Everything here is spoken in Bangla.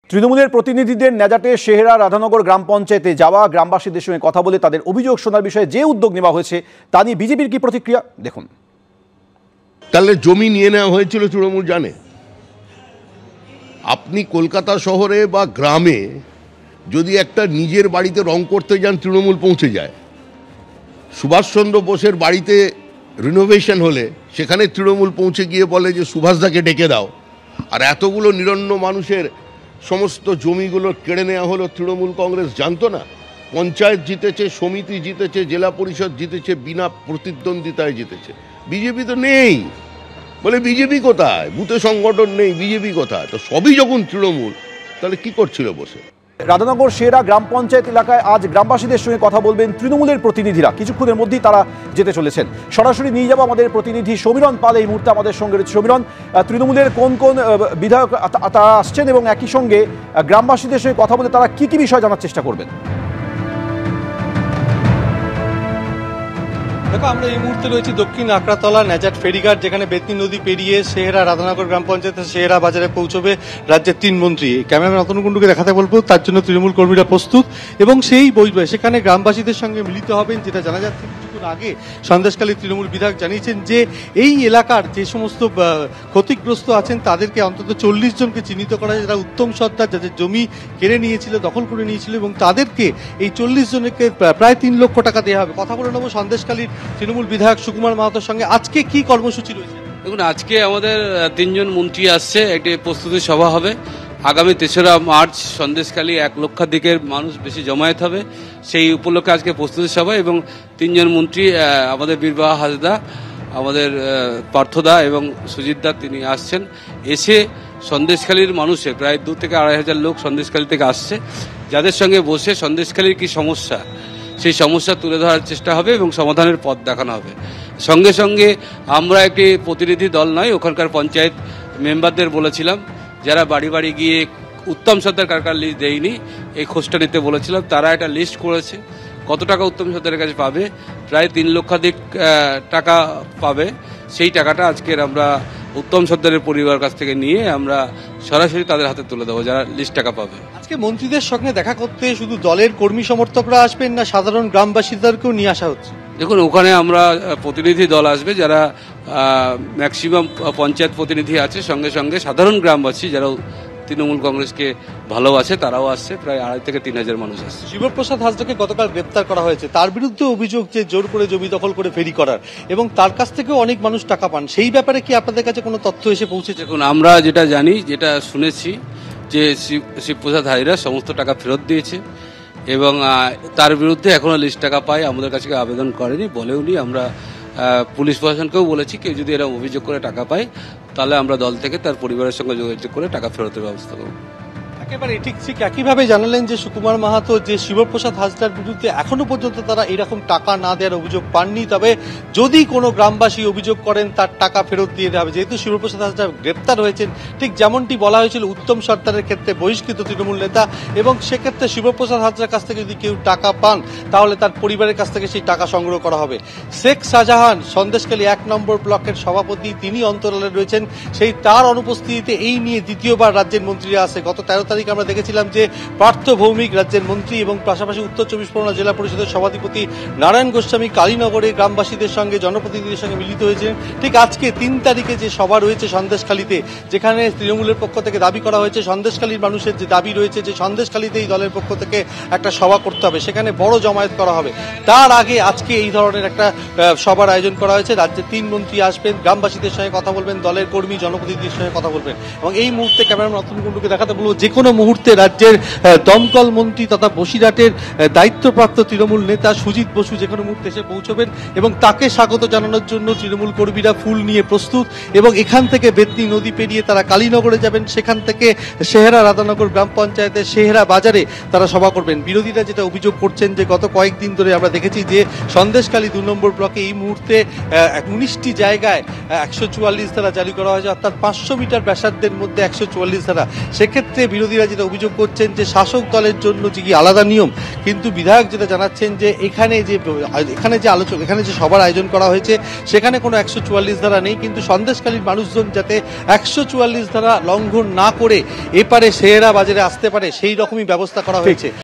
তৃণমূলের প্রতিনিধিদের নেজাটে সেহেরা রাধানগর গ্রাম পঞ্চায়েতে যাওয়া গ্রামবাসীদের সঙ্গে কথা বলে তাদের অভিযোগ শোনার বিষয়ে যে উদ্যোগ নেওয়া হয়েছে তা নিয়ে বিজেপির কি প্রতিক্রিয়া দেখুন। তাহলে জমি নিয়ে নেওয়া হয়েছিল তৃণমূল জানে? আপনি কলকাতা শহরে বা গ্রামে যদি একটা নিজের বাড়িতে রং করতে যান তৃণমূল পৌঁছে যায়। সুভাষচন্দ্র বোসের বাড়িতে রিনোভেশন হলে সেখানে তৃণমূল পৌঁছে গিয়ে বলে যে সুভাষদাকে ডেকে দাও। আর এতগুলো নিরন্ন মানুষের সমস্ত জমিগুলো কেড়ে নেওয়া হলো, তৃণমূল কংগ্রেস জানতো না? পঞ্চায়েত জিতেছে, সমিতি জিতেছে, জেলা পরিষদ জিতেছে, বিনা প্রতিদ্বন্দ্বিতায় জিতেছে। বিজেপি তো নেই, বলে বিজেপি কোথায়, বুথে সংগঠন নেই, বিজেপি কোথায়? তো সবই যখন তৃণমূল, তাহলে কি করছিল বসে? রাধানগর সেহেরা গ্রাম পঞ্চায়েত এলাকায় আজ গ্রামবাসীদের সঙ্গে কথা বলবেন তৃণমূলের প্রতিনিধিরা। কিছুক্ষণের মধ্যেই তারা যেতে চলেছেন। সরাসরি নিয়ে যাবো আমাদের প্রতিনিধি সমীরণ পাল এই মুহূর্তে আমাদের সঙ্গে রয়েছে। সমীরণ, তৃণমূলের কোন কোন বিধায়ক তারা আসছেন এবং একই সঙ্গে গ্রামবাসীদের সঙ্গে কথা বলে তারা কি কি বিষয় জানার চেষ্টা করবেন? দেখো, আমরা এই মুহূর্তে রয়েছি দক্ষিণ আকড়াতলা নেজাট ফেরিঘাট, যেখানে বেতনি নদী পেরিয়ে সেহেরা রাধানগর গ্রাম পঞ্চায়েতের সেহেরা বাজারে পৌঁছবে রাজ্যের 3 মন্ত্রী। ক্যামেরাম্যান অতনু কুণ্ডুকে দেখাতে বলবো, তার জন্য তৃণমূল কর্মীরা প্রস্তুত এবং সেই বসবে সেখানে গ্রামবাসীদের সঙ্গে মিলিত হবেন। যেটা জানা যাচ্ছে, কিছুক্ষণ আগে সন্দেশখালী তৃণমূল বিধায়ক জানিয়েছেন যে এই এলাকার যে সমস্ত ক্ষতিগ্রস্ত আছেন তাদেরকে অন্তত 40 জনকে চিহ্নিত করা হয়, যারা উত্তম সর্দার যাদের জমি কেড়ে নিয়েছিল, দখল করে নিয়েছিল, এবং তাদেরকে এই 40 জনকে প্রায় 3 লক্ষ টাকা দেওয়া হবে। কথা বলে নেবো সন্দেশখালীর তৃণমূল বিধায়ক সুকুমার মাহাতোর সঙ্গে। আজকে কি কর্মসূচি রয়েছে? দেখুন, আজকে আমাদের 3 জন মন্ত্রী আসছে, একটি প্রস্তুতি সভা হবে। আগামী 3রা মার্চ সন্দেশখালী 1 লক্ষাধিকের মানুষ বেশি জমায়েত হবে, সেই উপলক্ষে আজকে প্রস্তুতি সভা। এবং 3 জন মন্ত্রী, আমাদের বীরবাহা হাজদা, আমাদের পার্থদা এবং সুজিতদা, তিনি আসছেন। এসে সন্দেশখালীর মানুষের প্রায় 2 থেকে 2.5 হাজার লোক সন্দেশখালী থেকে আসছে, যাদের সঙ্গে বসে সন্দেশখালীর কি সমস্যা সেই সমস্যা তুলে ধরার চেষ্টা হবে এবং সমাধানের পথ দেখানো হবে। সঙ্গে সঙ্গে আমরা একটি প্রতিনিধি দল নয়, ওখানকার পঞ্চায়েত মেম্বারদের বলেছিলাম, যারা বাড়ি বাড়ি গিয়ে উত্তম সর্দার কার লিস্ট দেয়নি এই খোঁজটা নিতে বলেছিলাম, তারা একটা লিস্ট করেছে। কত টাকা উত্তম সর্দারের কাছে পাবে? প্রায় 3 লক্ষাধিক টাকা পাবে। সেই টাকাটা আজকের আমরা উত্তম সর্দারের পরিবারের কাছ থেকে নিয়ে আমরা সরাসরি তাদের হাতে তুলে দেবো, যারা লিস্ট টাকা পাবে। আজকে মন্ত্রীদের সঙ্গে দেখা করতে শুধু দলের কর্মী সমর্থকরা আসবেন, না সাধারণ গ্রামবাসীদেরকেও নিয়ে আসা হচ্ছে? দেখুন, ওখানে আমরা প্রতিনিধি দল আসবে, যারা ম্যাক্সিমাম পঞ্চায়েত প্রতিনিধি আছে, সঙ্গে সঙ্গে সাধারণ গ্রামবাসী যারা তৃণমূল কংগ্রেসকে ভালোবাসে তারাও আসছে। প্রায় 2.5 থেকে 3 হাজার মানুষ আসছে। শিবপ্রসাদ হাজদাকে গতকাল গ্রেপ্তার করা হয়েছে, তার বিরুদ্ধে অভিযোগ যে জোর করে জমি দখল করে ফেরি করার, এবং তার কাছ থেকেও অনেক মানুষ টাকা পান। সেই ব্যাপারে কি আপনাদের কাছে কোনো তথ্য এসে পৌঁছেছে? দেখুন, আমরা যেটা জানি, যেটা শুনেছি, যে শিবপ্রসাদ হাজরা সমস্ত টাকা ফেরত দিয়েছে এবং তার বিরুদ্ধে এখনো লিস্ট টাকা পায়, আমাদের কাছে আবেদন করেনি, বলেওনি। আমরা পুলিশ প্রশাসনকেও বলেছি, কেউ যদি এরকম অভিযোগ করে টাকা পায় তাহলে আমরা দল থেকে তার পরিবারের সঙ্গে যোগাযোগ করে টাকা ফেরতের ব্যবস্থা করব। একেবারে ঠিক একইভাবে জানালেন যে সুকুমার মাহাতো, যে শিবপ্রসাদ হাজরার বিরুদ্ধে এখনো পর্যন্ত তারা এরকম টাকা না দেওয়ার অভিযোগ পাননি, তবে যদি কোনো গ্রামবাসী অভিযোগ করেন তার টাকা ফেরত দিয়ে দেওয়া হবে। যেহেতু শিবপ্রসাদ হাজরা গ্রেপ্তার হয়েছেন, ঠিক যেমনটি বলা হয়েছিল উত্তম সর্দারের ক্ষেত্রে বহিষ্কৃত তৃণমূল নেতা, এবং সেক্ষেত্রে শিবপ্রসাদ হাজরার কাছ থেকে যদি কেউ টাকা পান তাহলে তার পরিবারের কাছ থেকে সেই টাকা সংগ্রহ করা হবে। শেখ শাহজাহান সন্দেশখালী 1 নম্বর ব্লকের সভাপতি, তিনি অন্তরালে রয়েছেন। সেই তার অনুপস্থিতিতে এই নিয়ে দ্বিতীয়বার রাজ্যের মন্ত্রীরা আসে। গত 13 তারিখ আমরা দেখেছিলাম যে পার্থ ভৌমিক রাজ্যের মন্ত্রী এবং পাশাপাশি উত্তর 24 পরগনা জেলা পরিষদের সভাধিপতি নারায়ণ গোস্বামী কালীনগরে গ্রামবাসীদের সঙ্গে, জনপ্রতিনিধিদের সঙ্গে মিলিত হয়েছেন। ঠিক আজকে 3 তারিখে যে সভা রয়েছে সন্দেশখালীতে, যেখানে তৃণমূলের পক্ষ থেকে দাবি করা হয়েছে, সন্দেশখালীর মানুষের যে দাবি রয়েছে যে সন্দেশখালীতেই দলের পক্ষ থেকে একটা সভা করতে হবে, সেখানে বড় জমায়েত করা হবে। তার আগে আজকে এই ধরনের একটা সভার আয়োজন করা হয়েছে। রাজ্যের 3 মন্ত্রী আসবেন, গ্রামবাসীদের সঙ্গে কথা বলবেন, দলের কর্মী জনপ্রতিনিধিদের সঙ্গে কথা বলবেন। এবং এই মুহূর্তে ক্যামেরাম্যান অতনু কুণ্ডুকে দেখাতে বলবো, যে কোনো মুহূর্তে রাজ্যের দমকল মন্ত্রী তথা বসিরহাটের দায়িত্বপ্রাপ্ত তৃণমূল নেতা সুজিত বসু যে কোনো মুহূর্তে এসে পৌঁছবেন এবং তাকে স্বাগত জানানোর জন্য তৃণমূল কর্মীরা ফুল নিয়ে প্রস্তুত। এবং এখান থেকে বেতনি নদী পেরিয়ে তারা কালীনগরে যাবেন, সেখান থেকে সেহেরা রাধানগর গ্রাম পঞ্চায়েতের সেহেরা বাজারে তারা সভা করবেন। বিরোধীরা যেটা অভিযোগ করছেন যে গত কয়েকদিন ধরে আমরা দেখেছি যে সন্দেশখালী 2 নম্বর ব্লকে এই মুহূর্তে 19টি জায়গায় 144 ধারা জারি করা হয়েছে, অর্থাৎ 500 মিটার ব্যাসার্ধের মধ্যে 144 ধারা। সেক্ষেত্রে বিরোধী বিরোধীরা যেটা অভিযোগ করছেন যে শাসক দলের জন্য যে কি আলাদা নিয়ম, কিন্তু বিধায়ক যেটা জানাচ্ছেন যে এখানে যে সভার আয়োজন করা হয়েছে সেখানে কোনো 144 ধারা নেই, কিন্তু সন্দেশখালীর মানুষজন যাতে 144 ধারা লঙ্ঘন না করে এপারে শেহেরা বাজারে আসতে পারে সেই রকমই ব্যবস্থা করা হয়েছে।